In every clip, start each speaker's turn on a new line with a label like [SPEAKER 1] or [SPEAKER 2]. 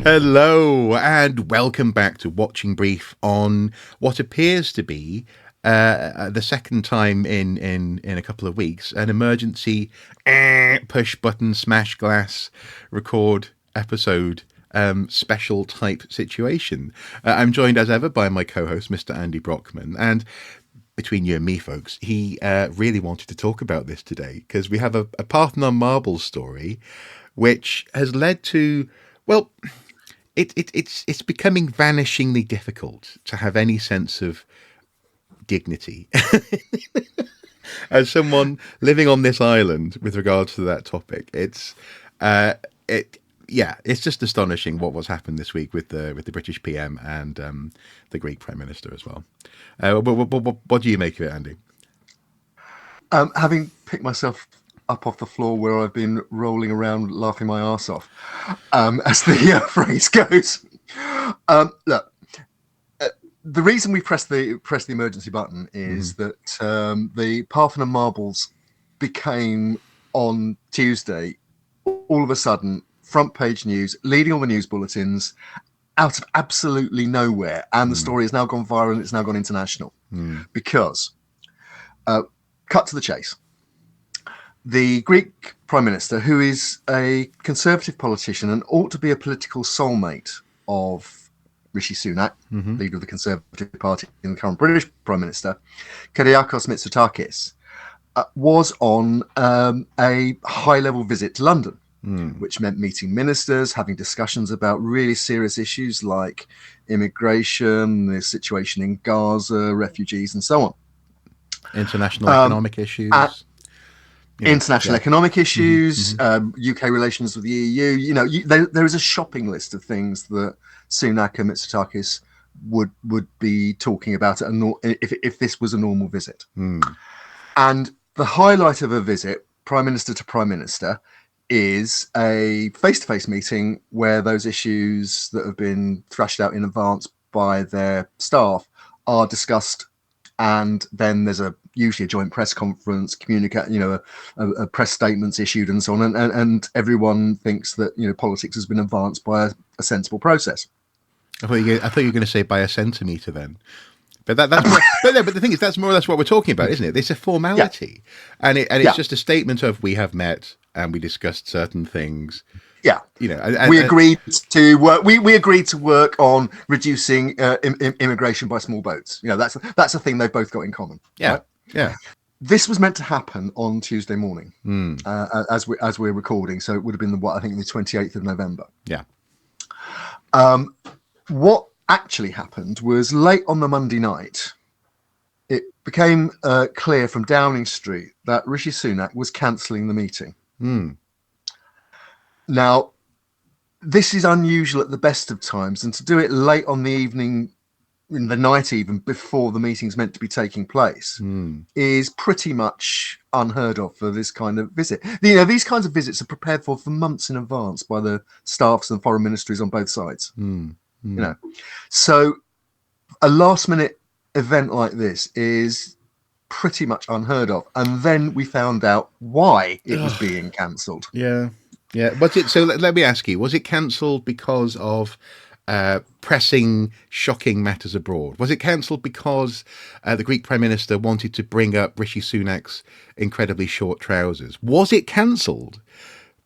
[SPEAKER 1] Hello and welcome back to Watching Brief on what appears to be the second time in a couple of weeks, an emergency push button smash glass record episode special type situation. I'm joined as ever by my co-host Mr. Andy Brockman, and between you and me, folks, he really wanted to talk about this today because we have a Parthenon marble story which has led to, well, it's becoming vanishingly difficult to have any sense of dignity as someone living on this island with regards to that topic. It's just astonishing what happened this week with the British PM and the Greek Prime Minister as well. What do you make of it, Andy?
[SPEAKER 2] Having picked myself up off the floor where I've been rolling around laughing my arse off, as the phrase goes. Look, the reason we press the emergency button is that the Parthenon marbles became on Tuesday all of a sudden front page news, leading all the news bulletins out of absolutely nowhere, and the story has now gone viral and it's now gone international because cut to the chase. The Greek Prime Minister, who is a Conservative politician and ought to be a political soulmate of Rishi Sunak, leader of the Conservative Party and the current British Prime Minister, Kyriakos Mitsotakis, was on a high-level visit to London, which meant meeting ministers, having discussions about really serious issues like immigration, the situation in Gaza, refugees, and so on.
[SPEAKER 1] International economic issues.
[SPEAKER 2] International economic issues, UK relations with the EU. There is a shopping list of things that Sunak and Mitsotakis would be talking about if this was a normal visit. And the highlight of a visit, Prime Minister to Prime Minister, is a face-to-face meeting where those issues that have been thrashed out in advance by their staff are discussed, and then there's usually a joint press conference, a press statements issued and so on, and everyone thinks that politics has been advanced by a sensible process.
[SPEAKER 1] I thought you were going to say by a centimetre then. But that's more, but the thing is, that's more or less what we're talking about, isn't it? It's a formality, and it's just a statement of we have met and we discussed certain things. Yeah,
[SPEAKER 2] we agreed to work. We agreed to work on reducing immigration by small boats. That's a thing they've both got in common.
[SPEAKER 1] Yeah,
[SPEAKER 2] right?
[SPEAKER 1] Yeah.
[SPEAKER 2] This was meant to happen on Tuesday morning, as we're recording. So it would have been the 28th of November.
[SPEAKER 1] Yeah.
[SPEAKER 2] What actually happened was late on the Monday night, it became clear from Downing Street that Rishi Sunak was cancelling the meeting. Now, this is unusual at the best of times, and to do it late on the evening, in the night even, before the meeting's meant to be taking place, is pretty much unheard of for this kind of visit. These kinds of visits are prepared for months in advance by the staffs and foreign ministries on both sides. So a last-minute event like this is pretty much unheard of. And then we found out why it was being cancelled.
[SPEAKER 1] Yeah. Was it? So let me ask you: was it cancelled because of pressing, shocking matters abroad? Was it cancelled because the Greek Prime Minister wanted to bring up Rishi Sunak's incredibly short trousers? Was it cancelled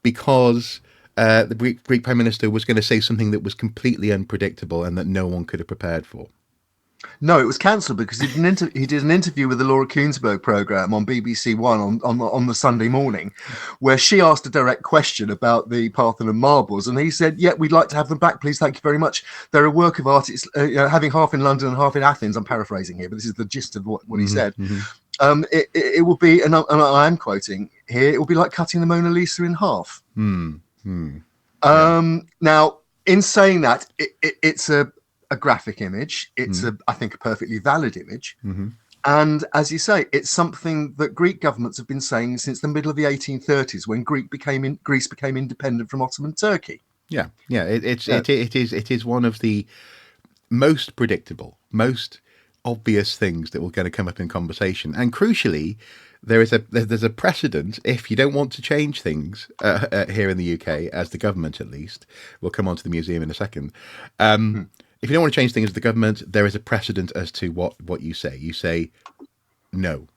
[SPEAKER 1] because the Greek Prime Minister was going to say something that was completely unpredictable and that no one could have prepared for?
[SPEAKER 2] No, it was cancelled because he did an interview with the Laura Kuenssberg programme on BBC One on the Sunday morning, where she asked a direct question about the Parthenon marbles, and he said, "Yeah, we'd like to have them back, please. Thank you very much. They're a work of art. It's having half in London and half in Athens." I'm paraphrasing here, but this is the gist of what he said. It will be, and I am quoting here, it will be like cutting the Mona Lisa in half. Now, in saying that, it's a graphic image. It's I think a perfectly valid image. And as you say, it's something that Greek governments have been saying since the middle of the 1830s, when Greece became independent from Ottoman Turkey.
[SPEAKER 1] It is one of the most predictable, most obvious things that will going to come up in conversation. And crucially, there's a precedent. If you don't want to change things here in the UK, as the government at least, we'll come on to the museum in a second. If you don't want to change things as the government, there is a precedent as to what you say. You say no.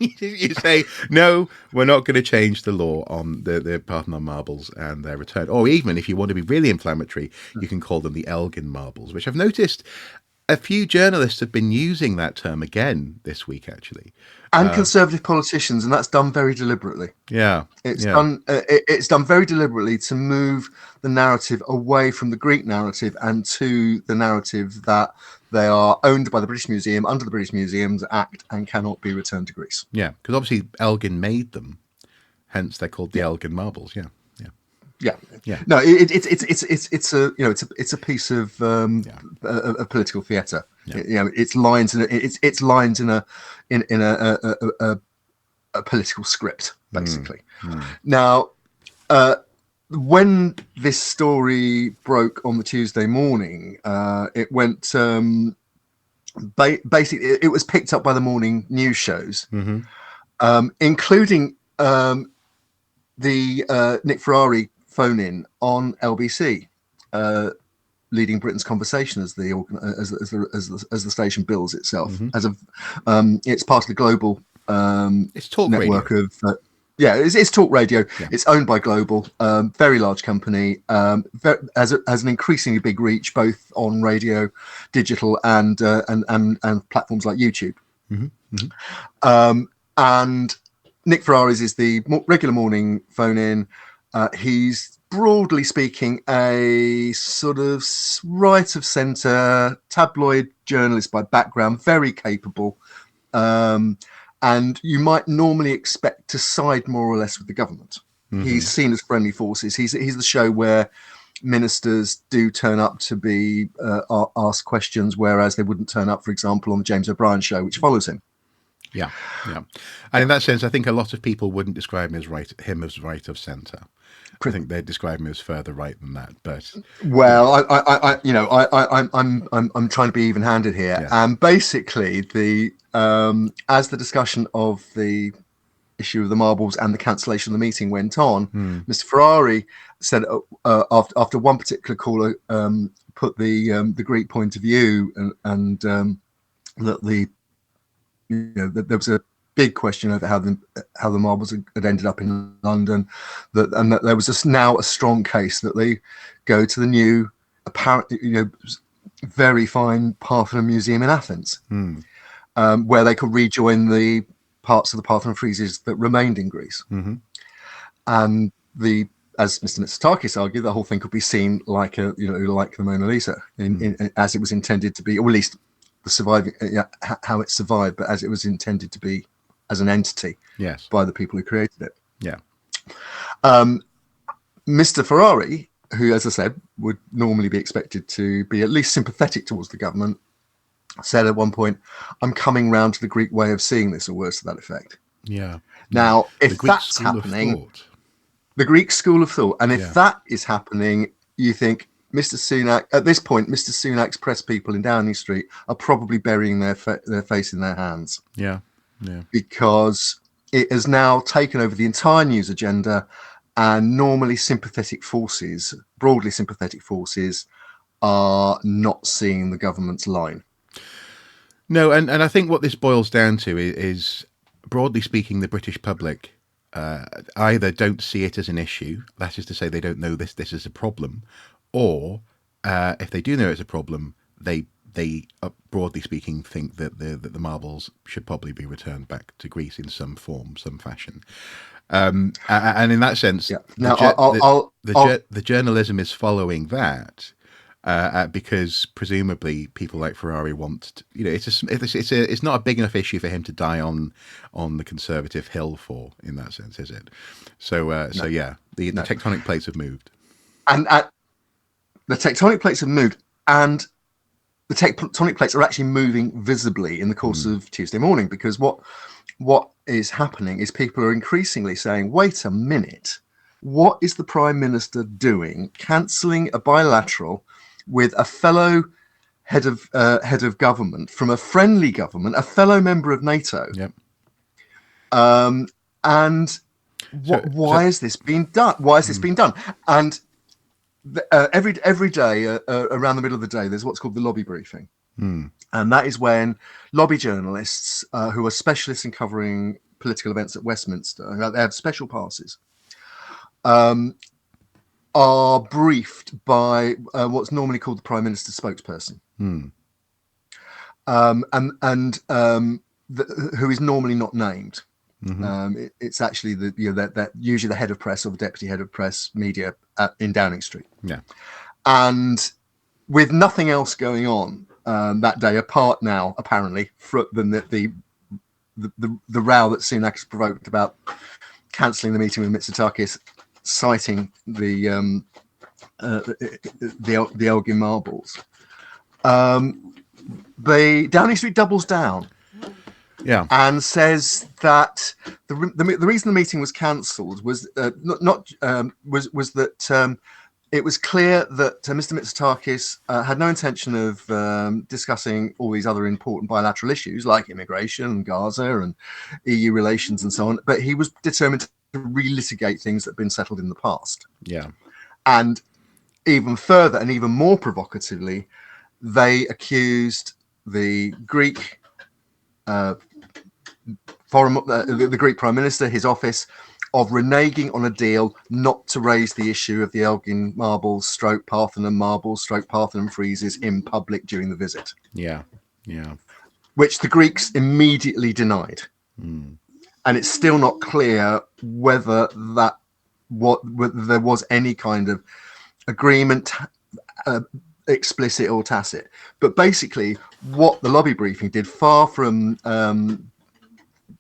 [SPEAKER 1] You say no, we're not going to change the law on the Parthenon marbles and their return. Or even if you want to be really inflammatory, you can call them the Elgin marbles, which I've noticed a few journalists have been using that term again this week, actually.
[SPEAKER 2] And conservative politicians, and that's done very deliberately.
[SPEAKER 1] Yeah,
[SPEAKER 2] it's done very deliberately to move the narrative away from the Greek narrative and to the narrative that they are owned by the British Museum under the British Museums Act and cannot be returned to Greece.
[SPEAKER 1] Yeah, because obviously Elgin made them, hence they're called the Elgin marbles. Yeah.
[SPEAKER 2] No, it's a piece of political theatre.
[SPEAKER 1] Yeah.
[SPEAKER 2] It's lines in a political script, basically. Now, when this story broke on the Tuesday morning, it went basically it was picked up by the morning news shows, including the Nick Ferrari phone in on LBC, leading Britain's conversation as the station bills itself as it's part of the global
[SPEAKER 1] it's talk
[SPEAKER 2] network
[SPEAKER 1] radio.
[SPEAKER 2] Of it's talk radio. Yeah. It's owned by Global, very large company, has an increasingly big reach both on radio, digital, and platforms like YouTube. And Nick Ferrari's is the regular morning phone in. He's broadly speaking a sort of right of centre tabloid journalist by background, very capable. And you might normally expect to side more or less with the government. He's seen as friendly forces. He's the show where ministers do turn up to be asked questions, whereas they wouldn't turn up, for example, on the James O'Brien show, which follows him.
[SPEAKER 1] Yeah. And in that sense, I think a lot of people wouldn't describe him as right of centre. I think they'd describe him as further right than that. But
[SPEAKER 2] well, I'm trying to be even-handed here, and basically as the discussion of the issue of the marbles and the cancellation of the meeting went on, Mr. Ferrari said after one particular caller put the Greek point of view and that there was a big question over how the marbles had ended up in London, and that there was now a strong case that they go to the new, apparently, very fine Parthenon Museum in Athens, where they could rejoin the parts of the Parthenon friezes that remained in Greece. And as Mr. Mitsotakis argued, the whole thing could be seen like like the Mona Lisa, as it was intended to be, or at least the surviving, how it survived, but as it was intended to be as an entity, by the people who created it. Mr. Ferrari, who, as I said, would normally be expected to be at least sympathetic towards the government, said at one point, "I'm coming round to the Greek way of seeing this," or words to that effect. Now, if that's happening, the Greek school of thought, and if that is happening, you think Mr. Sunak, at this point, Mr. Sunak's press people in Downing Street are probably burying their face in their hands. Because it has now taken over the entire news agenda, and normally broadly sympathetic forces, are not seeing the government's line.
[SPEAKER 1] No, and I think what this boils down to is broadly speaking, the British public either don't see it as an issue, that is to say they don't know this is a problem, or if they do know it's a problem, they broadly speaking think that the marbles should probably be returned back to Greece in some form, some fashion. And in that sense, the journalism is following that because presumably people like Ferrari want it's not a big enough issue for him to die on the Conservative hill for, in that sense, is it? So the tectonic plates have moved,
[SPEAKER 2] and the tectonic plates have moved, and the tectonic plates are actually moving visibly in the course of Tuesday morning, because what is happening is people are increasingly saying, wait a minute, what is the Prime Minister doing cancelling a bilateral with a fellow head of government from a friendly government, a fellow member of NATO.
[SPEAKER 1] Yep.
[SPEAKER 2] And why has this been done? Why has this been done? And every day around the middle of the day, there's what's called the lobby briefing. And that is when lobby journalists who are specialists in covering political events at Westminster, they have special passes, are briefed by what's normally called the Prime Minister's spokesperson, who is normally not named. It's actually that usually the head of press or the deputy head of press media in Downing Street.
[SPEAKER 1] Yeah.
[SPEAKER 2] And with nothing else going on that day, apart now apparently than the row that Sunak has provoked about cancelling the meeting with Mitsotakis, citing the Elgin marbles. Downing Street doubles down.
[SPEAKER 1] Yeah,
[SPEAKER 2] and says that the reason the meeting was cancelled was that it was clear that Mr. Mitsotakis had no intention of discussing all these other important bilateral issues like immigration and Gaza and EU relations and so on, but he was determined to relitigate things that had been settled in the past.
[SPEAKER 1] Yeah,
[SPEAKER 2] and even further and even more provocatively, they accused the Greek. The Greek Prime Minister, his office, of reneging on a deal not to raise the issue of the Elgin marbles, Parthenon marbles, Parthenon friezes in public during the visit.
[SPEAKER 1] Yeah,
[SPEAKER 2] which the Greeks immediately denied, and it's still not clear whether there was any kind of agreement, explicit or tacit. But basically, what the lobby briefing did, far from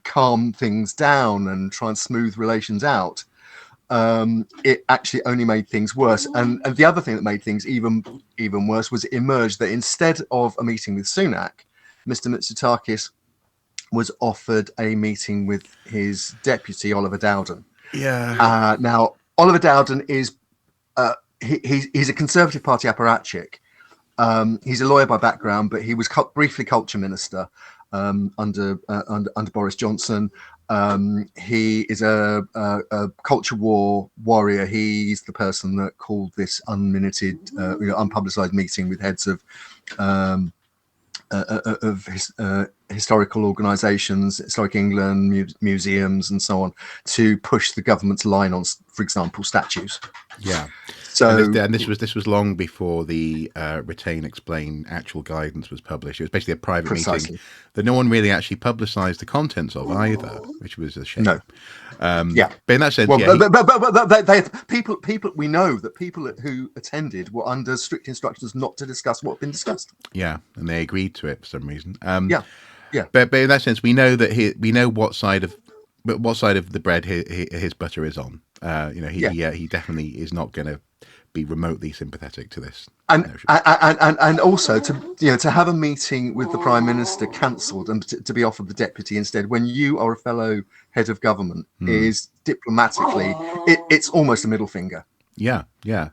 [SPEAKER 2] calm things down and try and smooth relations out, it actually only made things worse. And the other thing that made things even worse was it emerged that instead of a meeting with Sunak, Mr. Mitsotakis was offered a meeting with his deputy, Oliver Dowden.
[SPEAKER 1] Yeah.
[SPEAKER 2] Now, Oliver Dowden is he's a Conservative Party apparatchik. He's a lawyer by background, but he was briefly culture minister under Boris Johnson. He is a culture war warrior. He's the person that called this unminuted, unpublicized meeting with heads of historical organisations, Historic England, museums, and so on, to push the government's line on, for example, statues.
[SPEAKER 1] Yeah.
[SPEAKER 2] So,
[SPEAKER 1] and this was long before the Retain Explain actual guidance was published. It was basically a private meeting that no one really actually publicised the contents of either, which was a shame.
[SPEAKER 2] No.
[SPEAKER 1] But in that sense,
[SPEAKER 2] but people we know that people who attended were under strict instructions not to discuss what had been discussed.
[SPEAKER 1] Yeah, and they agreed to it for some reason.
[SPEAKER 2] Yeah.
[SPEAKER 1] But in that sense, we know that we know what side of the bread his butter is on. He definitely is not going to be remotely sympathetic to this.
[SPEAKER 2] And also to have a meeting with the Prime Minister cancelled and to be offered the deputy instead, when you are a fellow head of government, is diplomatically it's almost a middle finger.
[SPEAKER 1] Yeah.
[SPEAKER 2] It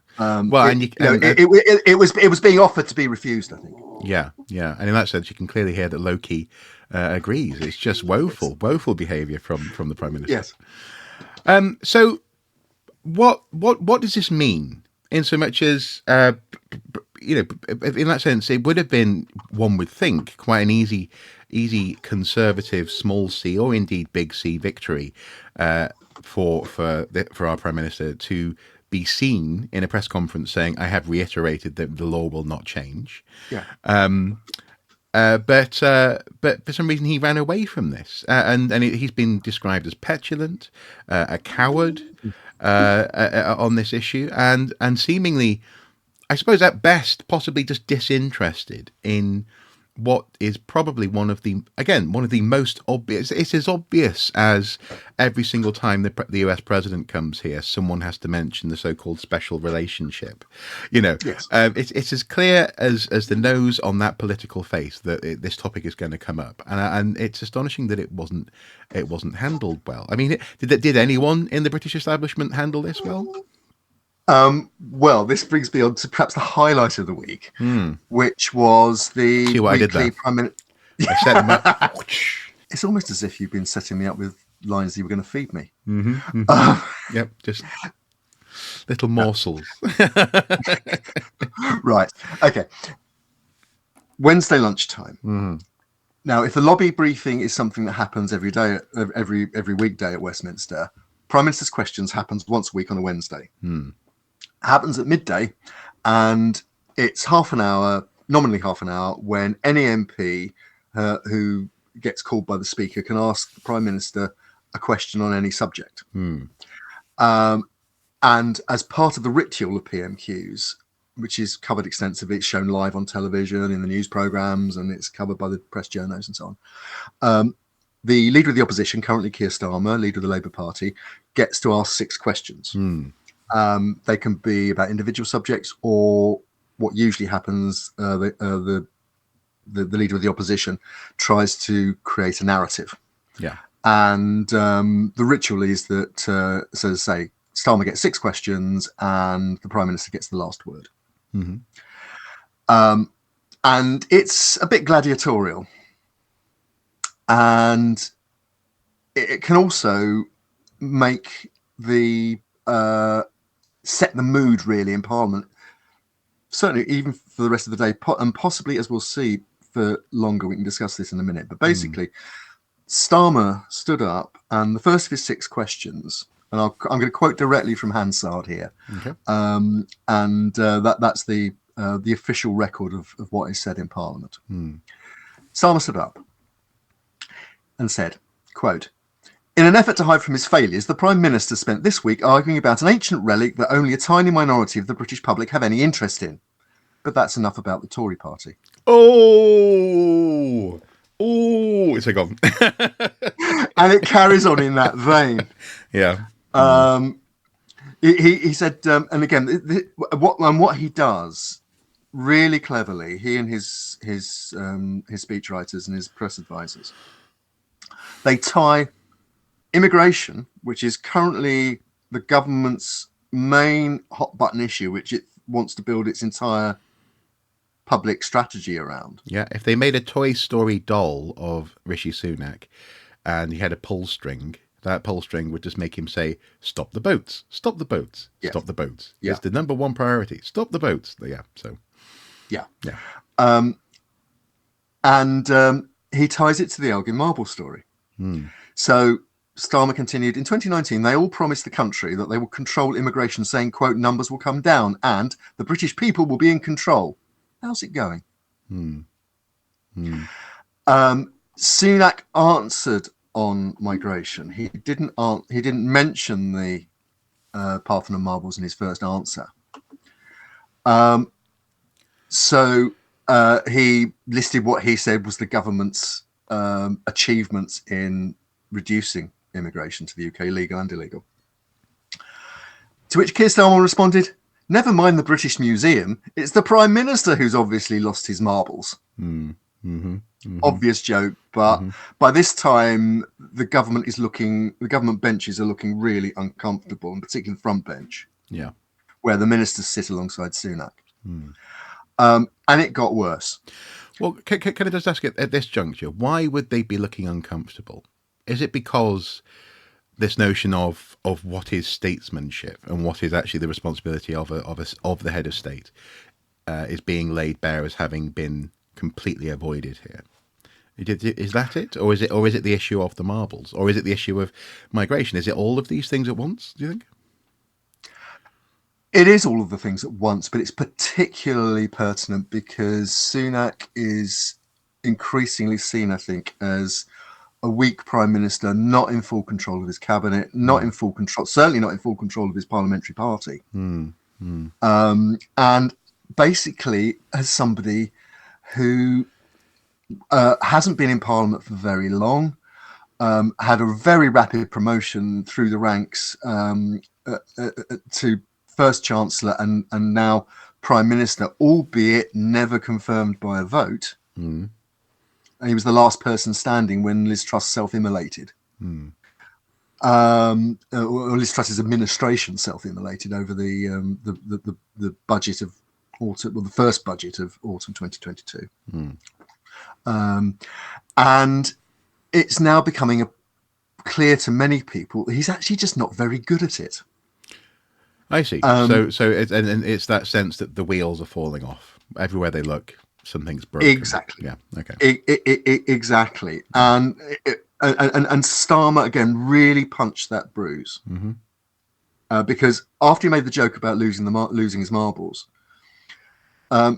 [SPEAKER 2] was being offered to be refused, I think.
[SPEAKER 1] Yeah, and in that sense, you can clearly hear that Loki agrees. It's just woeful behaviour from the Prime Minister.
[SPEAKER 2] Yes.
[SPEAKER 1] So, what does this mean? In so much as, in that sense, it would have been, one would think, quite an easy Conservative small c or indeed big C victory for our Prime Minister to be seen in a press conference saying, "I have reiterated that the law will not change."
[SPEAKER 2] Yeah.
[SPEAKER 1] But for some reason he ran away from this, and he's been described as petulant, a coward on this issue, and seemingly, I suppose at best, possibly just disinterested in what is probably one of the most obvious. It's as obvious as every single time the US president comes here, someone has to mention the so-called special relationship.
[SPEAKER 2] Yes.
[SPEAKER 1] It's as clear as the nose on that political face that this topic is going to come up, and it's astonishing that it wasn't handled well. I mean, did anyone in the British establishment handle this well?
[SPEAKER 2] Well, this brings me on to perhaps the highlight of the week, which was the
[SPEAKER 1] See what I did
[SPEAKER 2] weekly
[SPEAKER 1] there?
[SPEAKER 2] Prime Minister.
[SPEAKER 1] I set them up.
[SPEAKER 2] It's almost as if you've been setting me up with lines you were going to feed me.
[SPEAKER 1] Yep, just little morsels.
[SPEAKER 2] Right. Okay. Wednesday lunchtime. Now, if the lobby briefing is something that happens every day, every weekday at Westminster, Prime Minister's Questions happens once a week on a Wednesday. Happens at midday, and it's half an hour, nominally half an hour, when any MP who gets called by the Speaker can ask the Prime Minister a question on any subject. And as part of the ritual of PMQs, which is covered extensively, it's shown live on television, in the news programmes, and it's covered by the press journals and so on. The Leader of the Opposition, currently Keir Starmer, Leader of the Labour Party, gets to ask 6 questions. They can be about individual subjects, or what usually happens, the Leader of the Opposition tries to create a narrative.
[SPEAKER 1] Yeah.
[SPEAKER 2] And the ritual is that, so to say, Starmer gets 6 questions and the Prime Minister gets the last word. And it's a bit gladiatorial. And it can also make the set the mood really in Parliament, certainly even for the rest of the day, and possibly, as we'll see, for longer. We can discuss this in a minute. But basically, Starmer stood up, and the first of his 6 questions, and I'm going to quote directly from Hansard here, and that's the official record of what is said in Parliament. Starmer stood up and said, quote, "In an effort to hide from his failures, the Prime Minister spent this week arguing about an ancient relic that only a tiny minority of the British public have any interest in. But that's enough about the Tory party."
[SPEAKER 1] Oh, it's a gone.
[SPEAKER 2] And it carries on in that vein.
[SPEAKER 1] Yeah.
[SPEAKER 2] He said, and again, what he does really cleverly, he and his speechwriters and his press advisors, they tie immigration, which is currently the government's main hot button issue, which it wants to build its entire public strategy around.
[SPEAKER 1] Yeah, if they made a Toy Story doll of Rishi Sunak and he had a pull string, that pull string would just make him say, "Stop the boats, stop the boats, stop the boats."
[SPEAKER 2] Yeah.
[SPEAKER 1] It's the number one priority. Stop the boats. Yeah, so.
[SPEAKER 2] Yeah.
[SPEAKER 1] Yeah.
[SPEAKER 2] And he ties it to the Elgin Marble story. So Starmer continued, "In 2019, they all promised the country that they will control immigration, saying, quote, numbers will come down and the British people will be in control. How's it going?" Sunak answered on migration. He didn't mention the Parthenon marbles in his first answer. So he listed what he said was the government's achievements in reducing immigration to the UK, legal and illegal. To which Keir Starmer responded, "Never mind the British Museum, it's the Prime Minister who's obviously lost his marbles." Obvious joke, but by this time the government benches are looking really uncomfortable, and particularly the front bench, where the ministers sit alongside Sunak. And it got worse.
[SPEAKER 1] Well, can I just ask it at this juncture, why would they be looking uncomfortable? Is it because this notion of what is statesmanship and what is actually the responsibility of the head of state is being laid bare as having been completely avoided here? Is that it, or is it the issue of the marbles, or is it the issue of migration? Is it all of these things at once, do you think?
[SPEAKER 2] It is all of the things at once, but it's particularly pertinent because Sunak is increasingly seen, I think, as a weak Prime Minister, not in full control of his cabinet, not in full control, certainly not in full control of his parliamentary party. And basically as somebody who hasn't been in Parliament for very long, had a very rapid promotion through the ranks to First Chancellor and now Prime Minister, albeit never confirmed by a vote. And he was the last person standing when Liz Truss self-immolated. or at least Truss's administration self-immolated over the budget of autumn, well, the first budget of autumn 2022. And it's now becoming clear to many people he's actually just not very good at it.
[SPEAKER 1] I see. So and it's that sense that the wheels are falling off everywhere they look. Something's broken.
[SPEAKER 2] Exactly.
[SPEAKER 1] Yeah. Okay.
[SPEAKER 2] Exactly. And Starmer again really punched that bruise because after he made the joke about losing his marbles,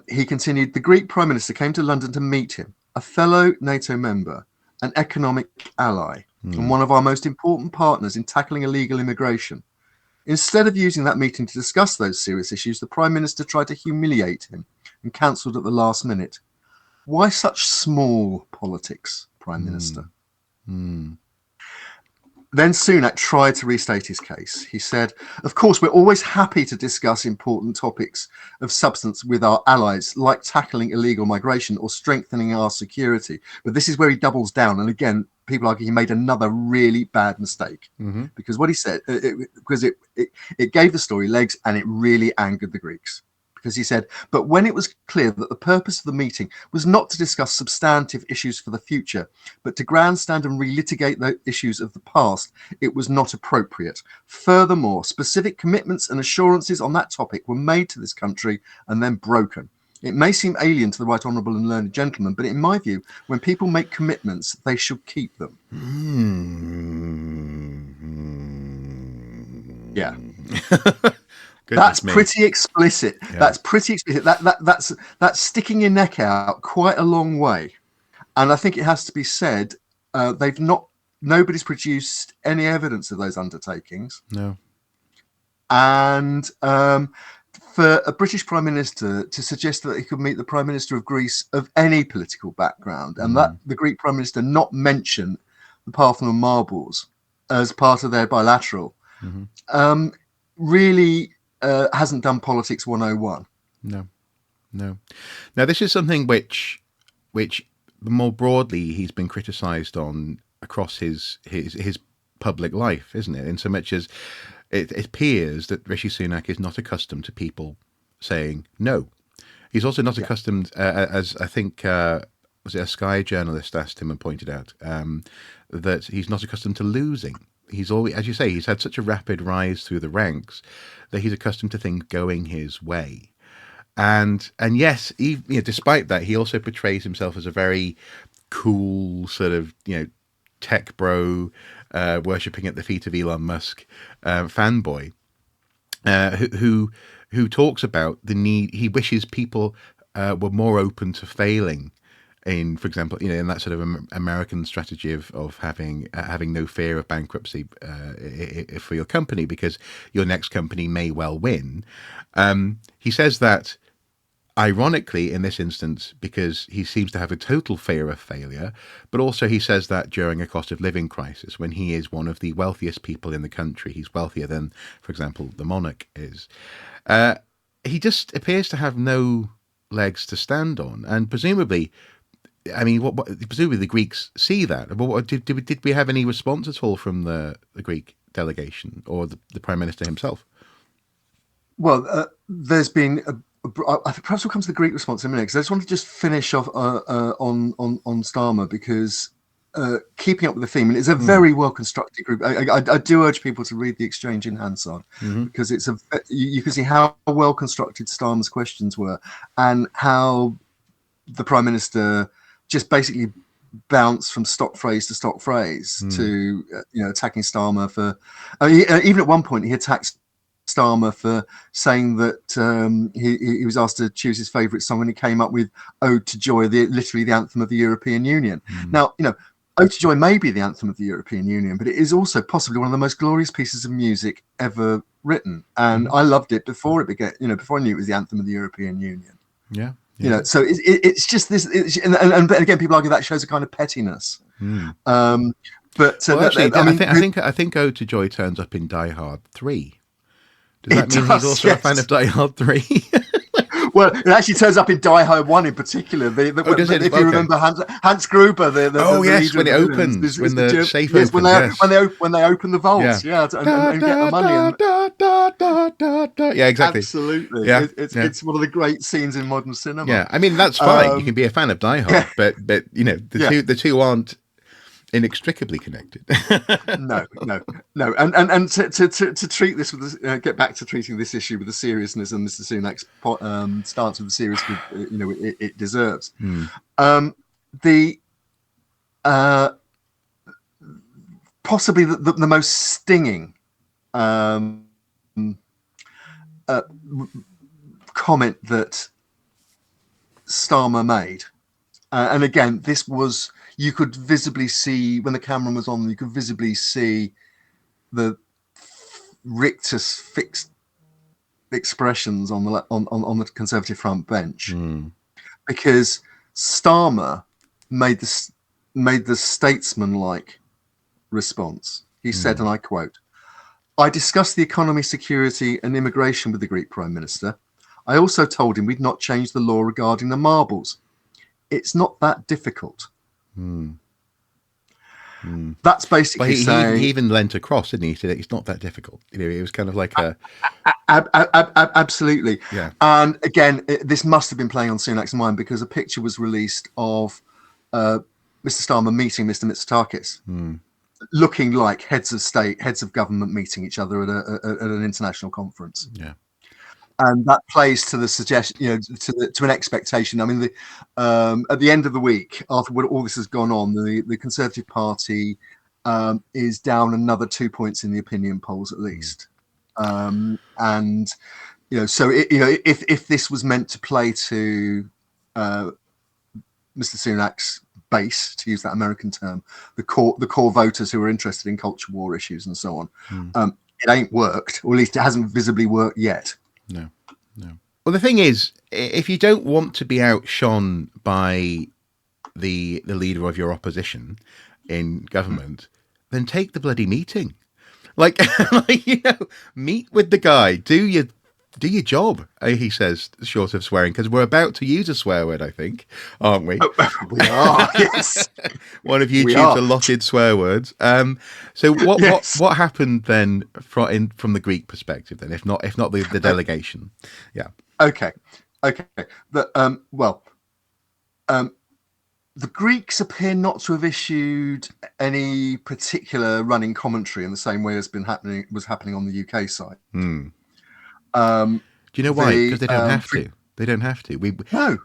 [SPEAKER 2] he continued. The Greek Prime Minister came to London to meet him, a fellow NATO member, an economic ally, and one of our most important partners in tackling illegal immigration. Instead of using that meeting to discuss those serious issues, the Prime Minister tried to humiliate him and cancelled at the last minute. Why such small politics, Prime Minister? Then Sunak tried to restate his case. He said, of course, we're always happy to discuss important topics of substance with our allies, like tackling illegal migration or strengthening our security. But this is where he doubles down. And again, people argue he made another really bad mistake because what he said, it gave the story legs and it really angered the Greeks. Because he said, but when it was clear that the purpose of the meeting was not to discuss substantive issues for the future, but to grandstand and relitigate the issues of the past, it was not appropriate. Furthermore, specific commitments and assurances on that topic were made to this country and then broken. It may seem alien to the right honourable and learned gentleman, but in my view, when people make commitments, they should keep them. Yeah. That's pretty explicit. Yeah. That's pretty explicit. That's sticking your neck out quite a long way. And I think it has to be said, nobody's produced any evidence of those undertakings.
[SPEAKER 1] No.
[SPEAKER 2] And for a British Prime Minister to suggest that he could meet the Prime Minister of Greece of any political background, and that the Greek Prime Minister not mention the Parthenon marbles as part of their bilateral, really hasn't done politics 101.
[SPEAKER 1] No. Now, this is something which more broadly he's been criticised on across his public life, isn't it? In so much as it appears that Rishi Sunak is not accustomed to people saying no. He's also not accustomed, as I think was it a Sky journalist asked him and pointed out, that he's not accustomed to losing. He's always, as you say, he's had such a rapid rise through the ranks that he's accustomed to things going his way. And yes, despite that, he also portrays himself as a very cool sort of, tech bro, worshipping at the feet of Elon Musk fanboy, who talks about the need. He wishes people were more open to failing. In, for example, in that sort of American strategy of having no fear of bankruptcy for your company because your next company may well win. He says that, ironically, in this instance, because he seems to have a total fear of failure, but also he says that during a cost of living crisis, when he is one of the wealthiest people in the country, he's wealthier than, for example, the monarch is. He just appears to have no legs to stand on, and presumably. I mean, presumably the Greeks see that. But did we have any response at all from the Greek delegation or the Prime Minister himself?
[SPEAKER 2] Well, there's been perhaps we'll come to the Greek response in a minute, because I just want to just finish off on Starmer, because keeping up with the theme, and it's a very well constructed group. I do urge people to read the exchange in Hansard, because you can see how well constructed Starmer's questions were and how the Prime Minister just basically bounce from stock phrase to stock phrase to attacking Starmer for even at one point he attacked Starmer for saying that he was asked to choose his favorite song and he came up with Ode to Joy, literally the anthem of the European Union. Now, Ode to Joy may be the anthem of the European Union, but it is also possibly one of the most glorious pieces of music ever written, and I loved it before it began, before I knew it was the anthem of the European Union. So it's just this, and again, people argue that shows a kind of pettiness. But
[SPEAKER 1] actually, I think Ode to Joy turns up in Die Hard 3. Does that mean he's also a fan of Die Hard 3?
[SPEAKER 2] Well, it actually turns up in Die Hard 1 in particular.
[SPEAKER 1] Does it?
[SPEAKER 2] If you
[SPEAKER 1] Okay.
[SPEAKER 2] remember Hans Gruber, the
[SPEAKER 1] Yes,
[SPEAKER 2] leader
[SPEAKER 1] when
[SPEAKER 2] of
[SPEAKER 1] it
[SPEAKER 2] the villains,
[SPEAKER 1] opens, when
[SPEAKER 2] is
[SPEAKER 1] the safe
[SPEAKER 2] yes,
[SPEAKER 1] opens, yes.
[SPEAKER 2] when they open the vaults,
[SPEAKER 1] Yeah.
[SPEAKER 2] and get the money.
[SPEAKER 1] Yeah, exactly.
[SPEAKER 2] Absolutely,
[SPEAKER 1] Yeah,
[SPEAKER 2] it's one of the great scenes in modern cinema.
[SPEAKER 1] Yeah, I mean that's fine. You can be a fan of Die Hard, but you know the two aren't inextricably connected.
[SPEAKER 2] No, and to treat this with get back to treating this issue with the seriousness and Mr. Sunak's stance of the series, it deserves. The possibly the most stinging comment that Starmer made, and again, this was, you could visibly see when the camera was on, you could visibly see the rictus fixed expressions on the Conservative front bench, because Starmer made the statesman-like response. He said, and I quote, "I discussed the economy, security and immigration with the Greek Prime Minister. I also told him we'd not changed the law regarding the marbles. It's not that difficult." That's basically saying...
[SPEAKER 1] He even lent across, didn't he? He said it's not that difficult. You know, it was kind of like a...
[SPEAKER 2] Absolutely.
[SPEAKER 1] Yeah.
[SPEAKER 2] And again, this must have been playing on Sunak's mind, because a picture was released of Mr. Starmer meeting Mr. Mitsotakis, looking like heads of state, heads of government meeting each other at an international conference.
[SPEAKER 1] Yeah.
[SPEAKER 2] And that plays to the suggestion, to an expectation. I mean, at the end of the week, after all this has gone on, the Conservative Party is down another 2 points in the opinion polls at least. And so if this was meant to play to Mr. Sunak's base, to use that American term, the core voters who are interested in culture war issues and so on, it ain't worked, or at least it hasn't visibly worked yet.
[SPEAKER 1] No. Well, the thing is, if you don't want to be outshone by the leader of your opposition in government, then take the bloody meeting. Like, meet with the guy, do your job, he says, short of swearing, because we're about to use a swear word, I think, aren't we?
[SPEAKER 2] We are, yes.
[SPEAKER 1] One of YouTube's allotted swear words. So what happened then from the Greek perspective then, if not the delegation? Yeah.
[SPEAKER 2] Okay. The Greeks appear not to have issued any particular running commentary in the same way as was happening on the UK side.
[SPEAKER 1] Do you know why? Because they don't have to. They don't have to.
[SPEAKER 2] No.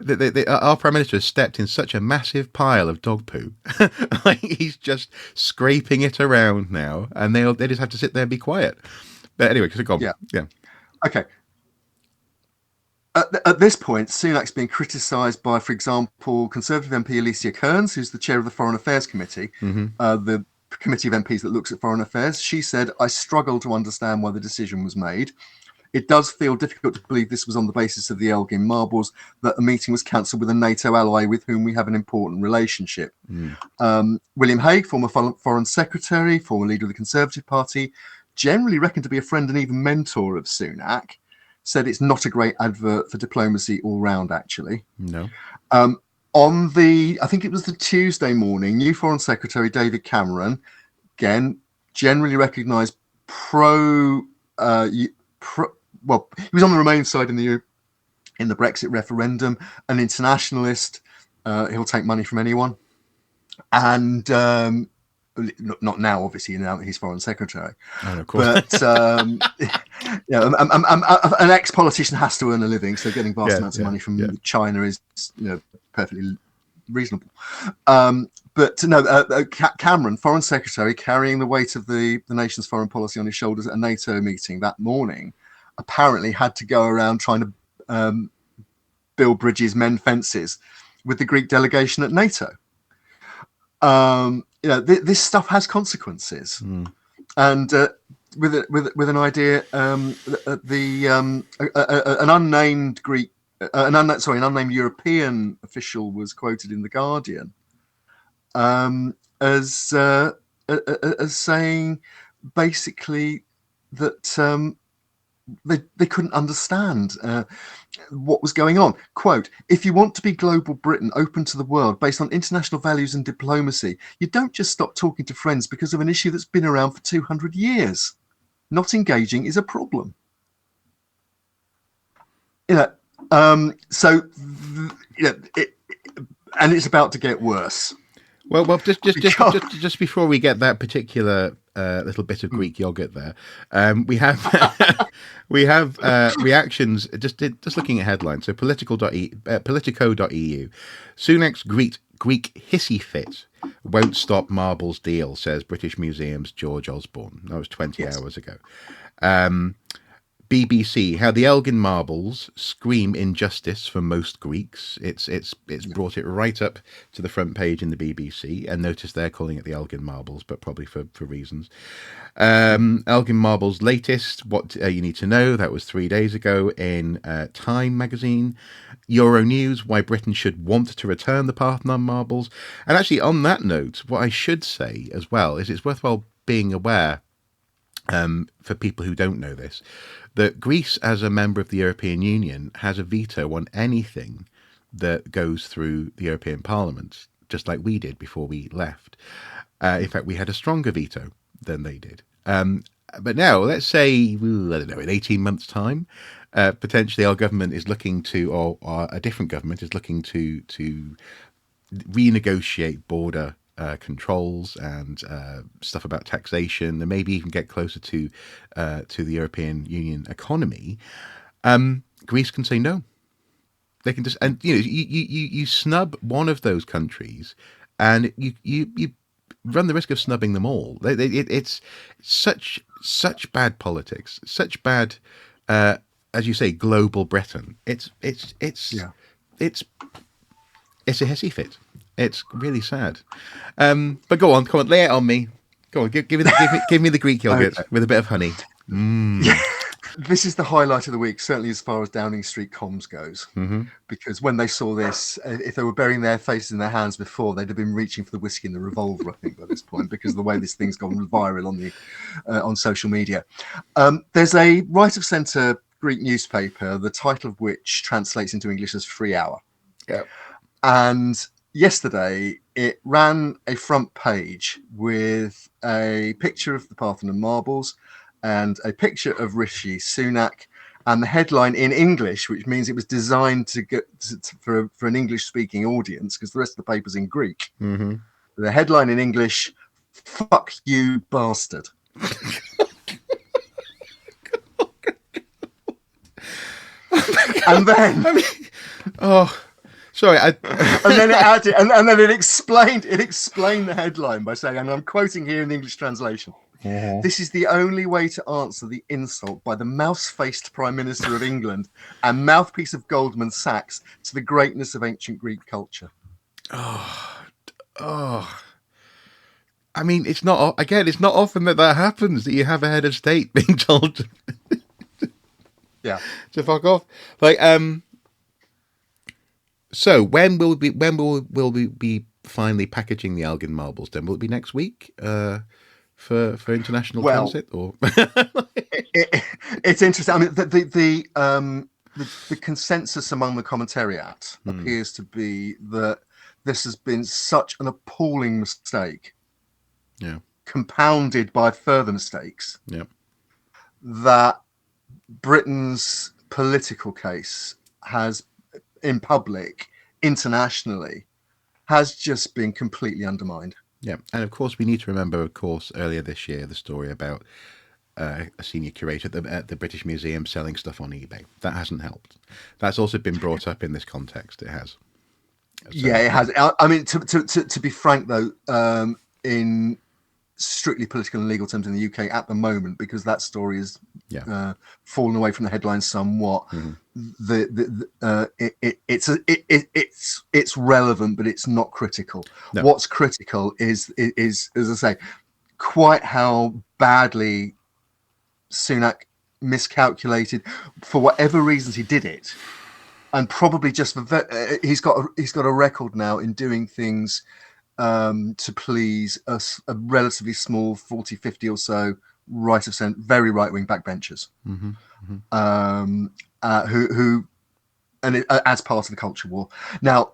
[SPEAKER 1] Our Prime Minister has stepped in such a massive pile of dog poo. Like, he's just scraping it around now, and they just have to sit there and be quiet. But anyway, go on. Yeah.
[SPEAKER 2] Okay. At this point, Sunak's being criticised by, for example, Conservative MP Alicia Kearns, who's the chair of the Foreign Affairs Committee, the committee of MPs that looks at foreign affairs. She said, "I struggle to understand why the decision was made. It does feel difficult to believe this was on the basis of the Elgin marbles, that the meeting was cancelled with a NATO ally with whom we have an important relationship." William Hague, former Foreign Secretary, former leader of the Conservative Party, generally reckoned to be a friend and even mentor of Sunak, said it's not a great advert for diplomacy all round, actually.
[SPEAKER 1] No.
[SPEAKER 2] I think it was the Tuesday morning, new Foreign Secretary David Cameron, again, generally recognised he was on the Remain side in the Brexit referendum, an internationalist. He'll take money from anyone, and not now, obviously, now that he's Foreign Secretary.
[SPEAKER 1] Oh, of course.
[SPEAKER 2] But an ex-politician has to earn a living, so getting vast amounts of money from China is perfectly reasonable. But no, Cameron, Foreign Secretary, carrying the weight of the nation's foreign policy on his shoulders at a NATO meeting that morning, apparently had to go around trying to build bridges, mend fences with the Greek delegation at NATO. This stuff has consequences, and with an idea, an unnamed European official was quoted in the Guardian as saying basically that they couldn't understand what was going on. Quote, if you want to be global Britain, open to the world, based on international values and diplomacy, you don't just stop talking to friends because of an issue that's been around for 200 years. Not engaging is a problem. So and it's about to get worse.
[SPEAKER 1] Well, just before we get that particular little bit of Greek yogurt there, we have reactions. Just looking at headlines. So Politico.eu, Sunak's Greek hissy fit won't stop marbles deal, says British Museum's George Osborne. That was 20 hours ago. BBC, how the Elgin marbles scream injustice for most Greeks. It's brought it right up to the front page in the BBC, and notice they're calling it the Elgin marbles, but probably for reasons. Elgin marbles latest, what you need to know, that was 3 days ago in Time magazine. Euronews, why Britain should want to return the Parthenon marbles. And actually, on that note, what I should say as well is it's worthwhile being aware, for people who don't know this, that Greece, as a member of the European Union, has a veto on anything that goes through the European Parliament, just like we did before we left. In fact, we had a stronger veto than they did. But now, let's say, I don't know, in 18 months' time, potentially our government is looking to, or a different government is looking to renegotiate border controls and stuff about taxation, and maybe even get closer to the European Union economy. Greece can say no. They can just, and you snub one of those countries, and you run the risk of snubbing them all. It's such bad politics, such bad, as you say, global Britain. It's a hissy fit. It's really sad. But go on, come on, lay it on me. Go on, give me the Greek yogurt with a bit of honey.
[SPEAKER 2] Yeah. This is the highlight of the week, certainly as far as Downing Street comms goes.
[SPEAKER 1] Mm-hmm.
[SPEAKER 2] Because when they saw this, if they were burying their faces in their hands before, they'd have been reaching for the whiskey and the revolver, I think, by this point, because of the way this thing's gone viral on social media. There's a right-of-centre Greek newspaper, the title of which translates into English as Free Hour.
[SPEAKER 1] Yeah.
[SPEAKER 2] And yesterday, it ran a front page with a picture of the Parthenon marbles and a picture of Rishi Sunak, and the headline in English, which means it was designed to get for an English-speaking audience, because the rest of the paper's in Greek.
[SPEAKER 1] Mm-hmm.
[SPEAKER 2] The headline in English: "Fuck you, bastard." And then,
[SPEAKER 1] sorry.
[SPEAKER 2] And then it added, and then it explained the headline by saying, and I'm quoting here in the English translation: "This is the only way to answer the insult by the mouse-faced Prime Minister of England and mouthpiece of Goldman Sachs to the greatness of ancient Greek culture."
[SPEAKER 1] I mean, it's not often that happens, that you have a head of state being told to fuck off. Like, so when will we be finally packaging the Elgin marbles? Then will it be next week for international transit? Or
[SPEAKER 2] it's interesting. I mean, the consensus among the commentariat appears to be that this has been such an appalling mistake, compounded by further mistakes, that Britain's political case has, in public, internationally, has just been completely undermined.
[SPEAKER 1] Yeah, and of course we need to remember, of course, earlier this year, the story about a senior curator at the British Museum selling stuff on eBay. That hasn't helped. That's also been brought up in this context. It has.
[SPEAKER 2] Yeah, it has. I mean, to be frank, though, in strictly political and legal terms in the UK at the moment, because that story has fallen away from the headlines somewhat. It's relevant, but it's not critical. No. What's critical is, as I say, quite how badly Sunak miscalculated, for whatever reasons he did it, and probably just for he's got a record now in doing things to please a relatively small 40, 50 or so right of centre, very right wing backbenchers,
[SPEAKER 1] Mm-hmm. Mm-hmm.
[SPEAKER 2] who and as part of the culture war. Now,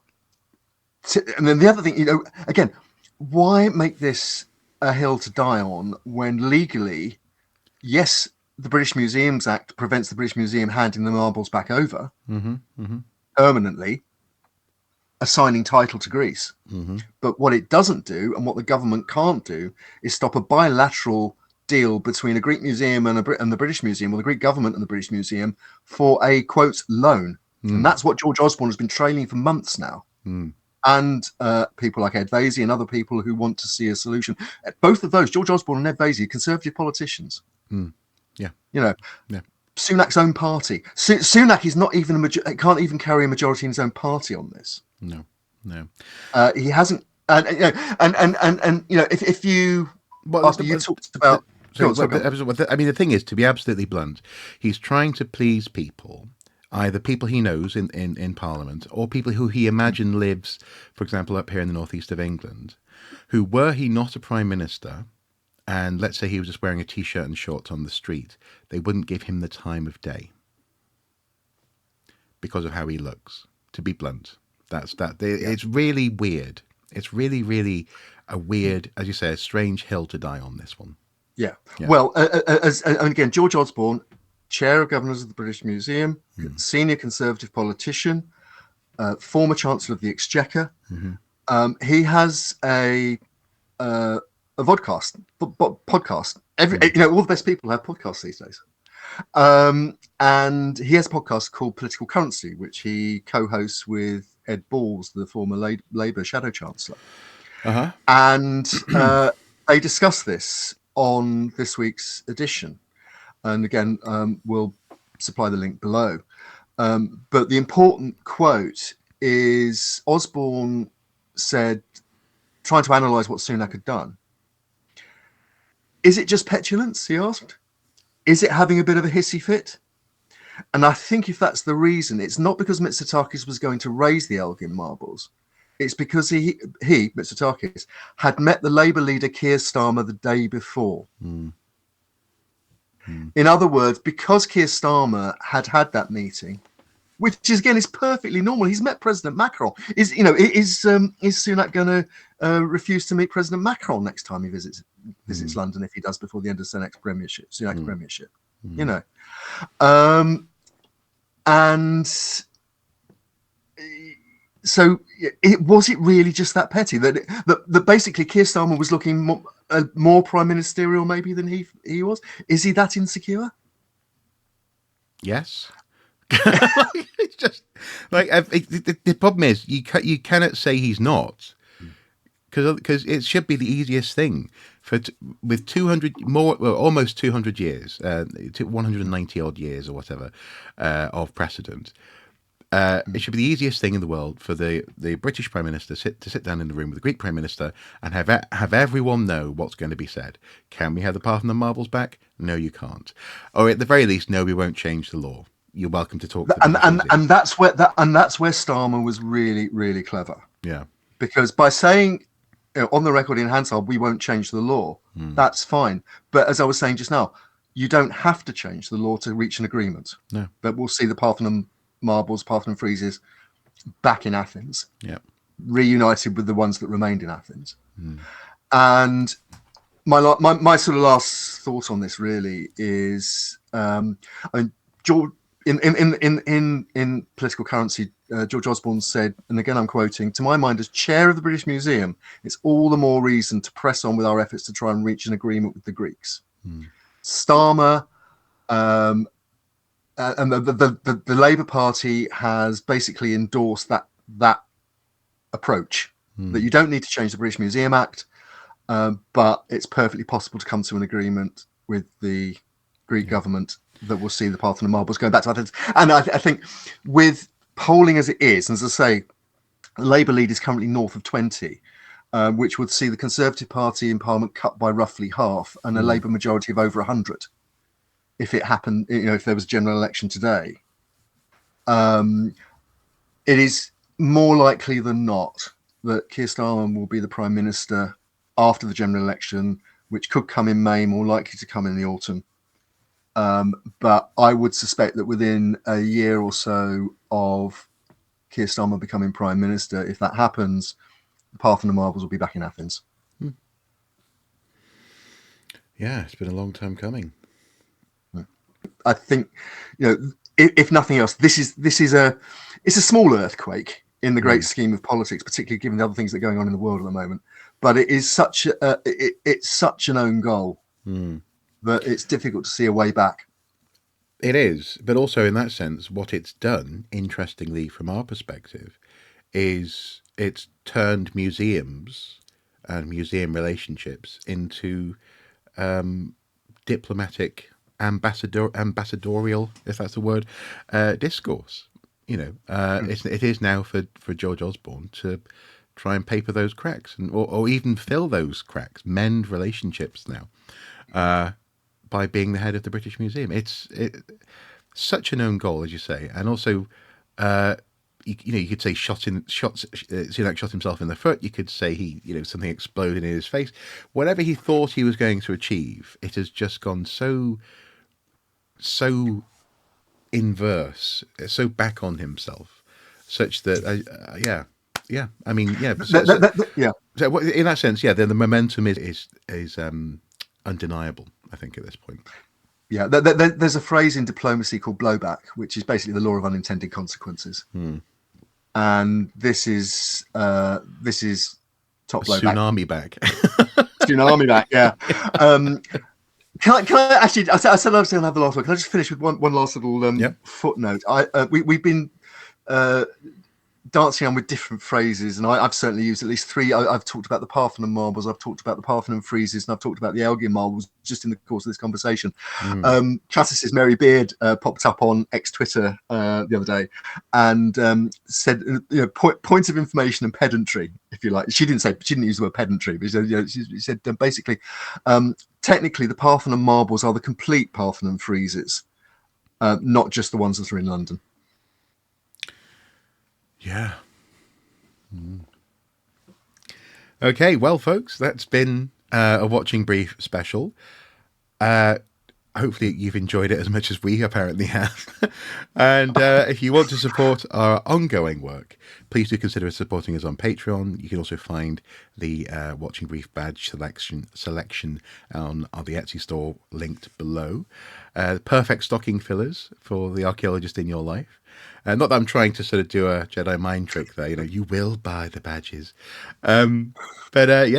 [SPEAKER 2] and then the other thing, again, why make this a hill to die on when legally, yes, the British Museums Act prevents the British Museum handing the marbles back over
[SPEAKER 1] Mm-hmm. Mm-hmm.
[SPEAKER 2] permanently, assigning title to Greece.
[SPEAKER 1] Mm-hmm.
[SPEAKER 2] But what it doesn't do, and what the government can't do, is stop a bilateral deal between a Greek museum and the British Museum, or the Greek government and the British Museum, for a, quote, loan. And that's what George Osborne has been trailing for months now. And people like Ed Vaizey and other people who want to see a solution. Both of those, George Osborne and Ed Vaizey, conservative politicians.
[SPEAKER 1] Yeah.
[SPEAKER 2] Yeah. Sunak's own party. Sunak is not even can't even carry a majority in his own party on this.
[SPEAKER 1] No.
[SPEAKER 2] He hasn't. And if you after you talked about.
[SPEAKER 1] I mean, the thing is, to be absolutely blunt, he's trying to please people, either people he knows in Parliament or people who he imagine lives, for example, up here in the northeast of England, who, were he not a prime minister, and let's say he was just wearing a T-shirt and shorts on the street, they wouldn't give him the time of day because of how he looks, to be blunt. It's really weird. It's really, really a weird, as you say, a strange hill to die on, this one.
[SPEAKER 2] Yeah. Well, and again, George Osborne, Chair of Governors of the British Museum, senior Conservative politician, former Chancellor of the Exchequer. He has a podcast. All the best people have podcasts these days. And he has a podcast called Political Currency, which he co-hosts with Ed Balls, the former Labour Shadow Chancellor. And they discuss this on this week's edition. And again, we'll supply the link below. But the important quote is Osborne said, trying to analyse what Sunak had done. Is it just petulance, he asked? Is it having a bit of a hissy fit? And I think if that's the reason, it's not because Mitsotakis was going to raise the Elgin marbles. It's because he Mitsotakis, had met the Labour leader Keir Starmer the day before. In other words, because Keir Starmer had that meeting, which is, again, is perfectly normal. He's met President Macron. Is Sunak going to refuse to meet President Macron next time he visits London, if he does before the end of Sunak's premiership? And so was it really just that petty that basically Keir Starmer was looking more prime ministerial maybe than he was? Is he that insecure?
[SPEAKER 1] Yes. It's just like the problem is you cannot say he's not, because it should be the easiest thing with 200 more, well, almost 200 years, 190 odd years or whatever of precedent. It should be the easiest thing in the world for the British Prime Minister to sit down in the room with the Greek Prime Minister and have everyone know what's going to be said. Can we have the Parthenon marbles back? No, you can't. Or at the very least, no, we won't change the law. You're welcome to talk.
[SPEAKER 2] And that's where Starmer was really, really clever.
[SPEAKER 1] Yeah,
[SPEAKER 2] because by saying on the record in Hansard, we won't change the law. That's fine. But as I was saying just now, you don't have to change the law to reach an agreement.
[SPEAKER 1] No,
[SPEAKER 2] but we'll see the Parthenon marbles, Parthenon friezes back in Athens.
[SPEAKER 1] Yeah, reunited
[SPEAKER 2] with the ones that remained in Athens. And my sort of last thought on this really is, George, in Political Currency, George Osborne said, and again I'm quoting, "To my mind, as chair of the British Museum, it's all the more reason to press on with our efforts to try and reach an agreement with the Greeks." Starmer and the Labour Party has basically endorsed that approach, that you don't need to change the British Museum Act, but it's perfectly possible to come to an agreement with the Greek government that will see the Parthenon marbles going back to Athens. And I think with polling as it is, and as I say, the Labour lead is currently north of 20, which would see the Conservative Party in Parliament cut by roughly half and a Labour majority of over 100. If it happened, if there was a general election today, it is more likely than not that Keir Starmer will be the Prime Minister after the general election which could come in May, more likely to come in the autumn. But I would suspect that within a year or so of Keir Starmer becoming Prime Minister, if that happens, the Parthenon marbles will be back in Athens.
[SPEAKER 1] Yeah, it's been a long time coming.
[SPEAKER 2] I think, if nothing else, this is it's a small earthquake in the great scheme of politics, particularly given the other things that are going on in the world at the moment. But it is it's such an own goal that it's difficult to see a way back.
[SPEAKER 1] It is, but also in that sense, what it's done, interestingly, from our perspective, is it's turned museums and museum relationships into diplomatic, ambassadorial, if that's the word, discourse. It is now for George Osborne to try and paper those cracks, or even fill those cracks, mend relationships now. By being the head of the British Museum, it's such an own goal, as you say, and also, you could say Sunak shot himself in the foot. You could say something exploded in his face. Whatever he thought he was going to achieve, it has just gone so inverse, so back on himself, such that I mean, yeah. So in that sense, the momentum is undeniable, I think, at this point.
[SPEAKER 2] Yeah, there's a phrase in diplomacy called blowback, which is basically the law of unintended consequences. And this is top blowback.
[SPEAKER 1] Tsunami back.
[SPEAKER 2] Tsunami back, yeah. Can I actually? I said I was going to have the last one. Can I just finish with one last little footnote? We've been dancing on with different phrases, and I've certainly used at least three. I've talked about the Parthenon marbles, I've talked about the Parthenon friezes, and I've talked about the Elgin marbles just in the course of this conversation. Classicist Mary Beard popped up on X-Twitter the other day and said, points of information and pedantry, if you like. She didn't use the word pedantry, but she said basically, technically the Parthenon marbles are the complete Parthenon friezes, not just the ones that are in London.
[SPEAKER 1] Yeah. Okay, well, folks, that's been a Watching Brief special. Hopefully you've enjoyed it as much as we apparently have. And if you want to support our ongoing work, please do consider supporting us on Patreon. You can also find the Watching Brief badge selection on the Etsy store linked below. Perfect stocking fillers for the archaeologist in your life. Not that I'm trying to sort of do a Jedi mind trick there. You will buy the badges. But you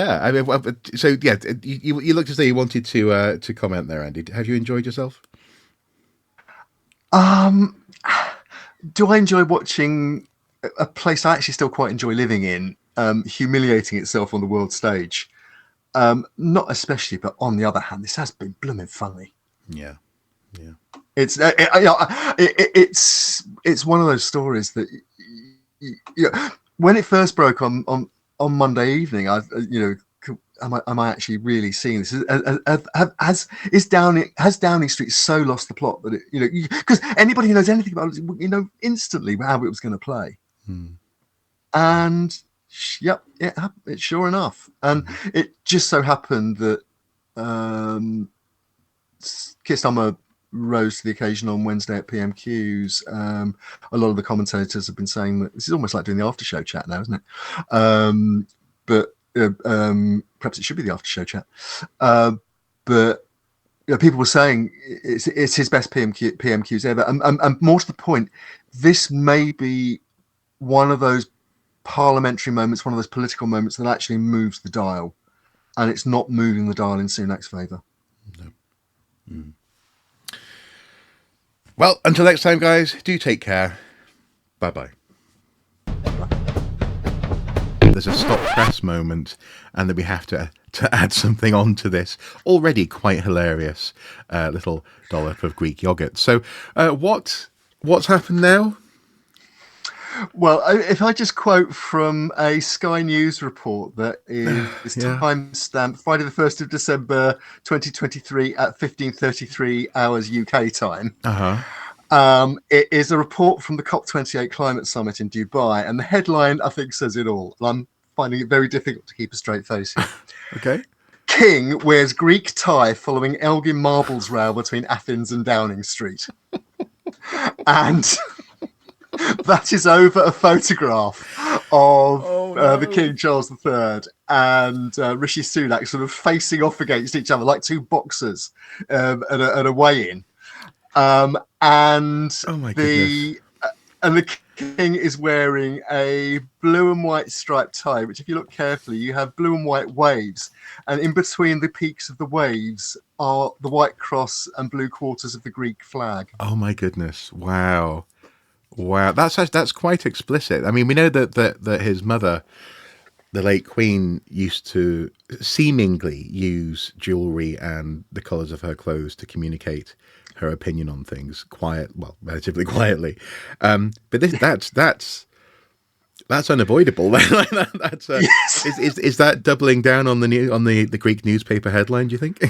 [SPEAKER 1] looked as though you wanted to comment there, Andy. Have you enjoyed yourself?
[SPEAKER 2] Do I enjoy watching a place I actually still quite enjoy living in humiliating itself on the world stage? Not especially, but on the other hand, this has been blooming funny.
[SPEAKER 1] Yeah.
[SPEAKER 2] It's one of those stories that when it first broke on Monday evening, am I actually really seeing this? Has Downing Street so lost the plot that because anybody who knows anything about it, instantly how it was going to play, and it sure enough, and it just so happened that Keir Starmer rose to the occasion on Wednesday at PMQs. A lot of the commentators have been saying that this is almost like doing the after show chat now, isn't it? But perhaps it should be the after show chat. But people were saying it's his best PMQs ever, and more to the point, this may be one of those parliamentary moments, one of those political moments that actually moves the dial, and it's not moving the dial in Sunak's favour.
[SPEAKER 1] No. Well, until next time, guys, do take care. Bye-bye. There's a stop press moment, and then we have to add something onto this already quite hilarious little dollop of Greek yogurt. So what's happened now?
[SPEAKER 2] Well, if I just quote from a Sky News report that is time-stamped Friday the 1st of December 2023 at 15:33 hours UK time. It is a report from the COP28 Climate Summit in Dubai, and the headline, I think, says it all. I'm finding it very difficult to keep a straight face here.
[SPEAKER 1] Okay.
[SPEAKER 2] king wears Greek tie following Elgin Marbles row between Athens and Downing Street. And that is over a photograph of the King Charles III and Rishi Sunak sort of facing off against each other like two boxers at a weigh-in. And
[SPEAKER 1] Oh my goodness.
[SPEAKER 2] And the king is wearing a blue and white striped tie, which if you look carefully, you have blue and white waves. And in between the peaks of the waves are the white cross and blue quarters of the Greek flag.
[SPEAKER 1] Oh my goodness. Wow. That's quite explicit. I mean, we know that his mother, the late Queen, used to seemingly use jewelry and the colours of her clothes to communicate her opinion on things relatively quietly. But that's unavoidable. That's
[SPEAKER 2] Yes.
[SPEAKER 1] Is that doubling down on the Greek newspaper headline? Do you think?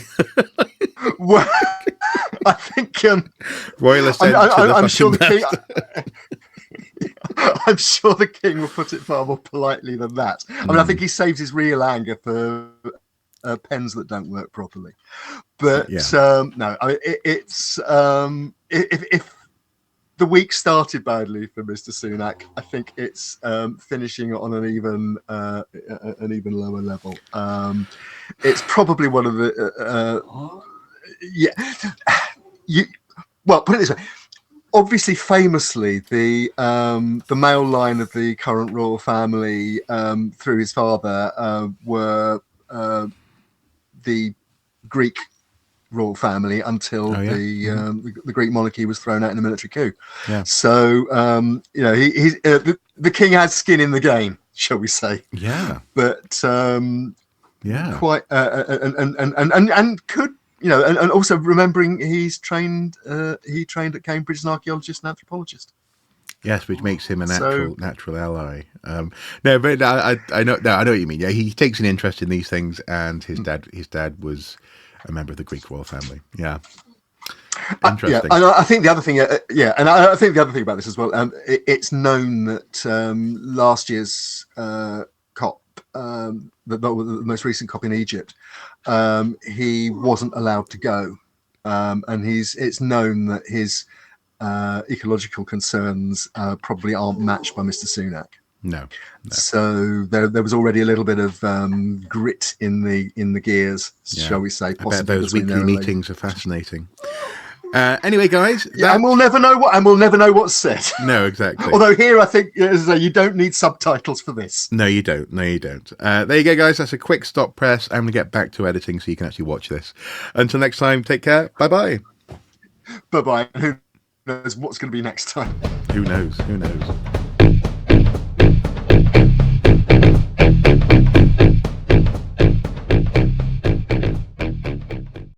[SPEAKER 2] Well, I think
[SPEAKER 1] Royal ascent to the
[SPEAKER 2] I'm sure the
[SPEAKER 1] fucking
[SPEAKER 2] king. I'm sure the king will put it far more politely than that. I mean, I think he saves his real anger for pens that don't work properly. But no, I mean, it's if the week started badly for Mr. Sunak, I think it's finishing on an even lower level. It's probably one of the well, put it this way. Obviously, famously, the male line of the current royal family through his father were the Greek royal family until the Greek monarchy was thrown out in a military coup.
[SPEAKER 1] Yeah.
[SPEAKER 2] So he's the king has skin in the game, shall we say?
[SPEAKER 1] Yeah.
[SPEAKER 2] But quite and could. And also remembering he trained at Cambridge as an archaeologist and anthropologist.
[SPEAKER 1] Yes, which makes him a natural ally. No, but I know what you mean. Yeah, he takes an interest in these things, and his dad was a member of the Greek royal family. Yeah, interesting.
[SPEAKER 2] And I think the other thing, and I think the other thing about this as well, it's known that last year's COP, the most recent COP in Egypt, he wasn't allowed to go, and it's known that his ecological concerns probably aren't matched by Mr. Sunak.
[SPEAKER 1] No.
[SPEAKER 2] So there was already a little bit of grit in the gears, shall we say?
[SPEAKER 1] I bet those weekly meetings are fascinating. Anyway, guys,
[SPEAKER 2] and we'll never know what's said.
[SPEAKER 1] No, exactly.
[SPEAKER 2] Although here, I think you don't need subtitles for this.
[SPEAKER 1] No, you don't. There you go, guys. That's a quick stop press. I'm going to get back to editing so you can actually watch this. Until next time, take care. Bye-bye.
[SPEAKER 2] Bye-bye. Who knows what's going to be next time?
[SPEAKER 1] Who knows?